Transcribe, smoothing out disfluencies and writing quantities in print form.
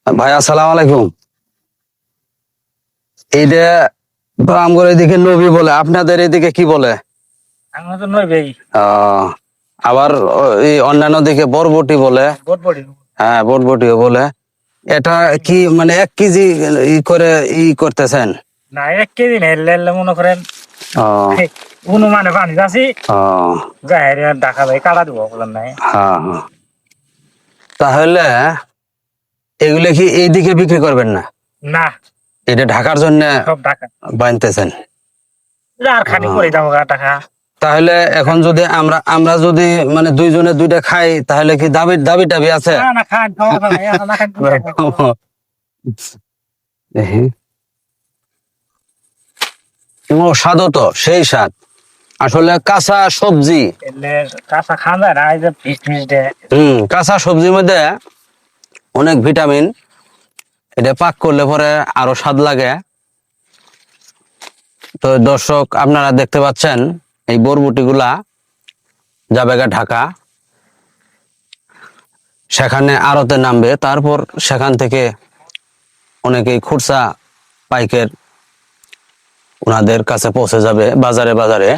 ভাই আসসালামু আলাইকুম। এইটা আমগর এদিকে নবী বলে, আপনাদের এদিকে কি বলে? আমরা তো নয় ভাই। আহ আবার এই অন্যান্য দিকে বরবটি বলে। বটবটি। হ্যাঁ, বরবটিও বলে। এটা কি মানে 1 কেজি ই করে ই করতেছেন? না 1 কেজি নেই, লেলে মনে করেন ও অনুমানে পানি আছি ও যাই ঢাকা ভাই কাটা দিব বলেন নাই। হ্যাঁ হ্যাঁ। তাহলে এগুলো কি এইদিকে বিক্রি করবেন না? না, এটা ঢাকার জন্য সব ঢাকা। বানতেছেন? আর খানি করে দাম টাকা। তাহলে এখন যদি আমরা আমরা যদি মানে দুইজনে দুইটা খাই, তাহলে কি দাবি দাবি টাবি আছে? না না খান সমস্যা নাই, এখন না খান স্বাদও তো সেই স্বাদ। আসলে কাঁচা সবজি, এলে কাঁচা খান যায় না, এই যে ফিস ফিস দে। কাঁচা সবজির মধ্যে অনেক ভিটামিন। এটা পাক করলে পরে আরো স্বাদ লাগে। তো দর্শক, আপনারা দেখতে পাচ্ছেন এই বরবটি গুলা যাবে গা ঢাকা, সেখানে আড়তে নামবে, তারপর সেখান থেকে অনেকেই খুচরা পাইকার ওনাদের কাছে পৌঁছে যাবে বাজারে বাজারে।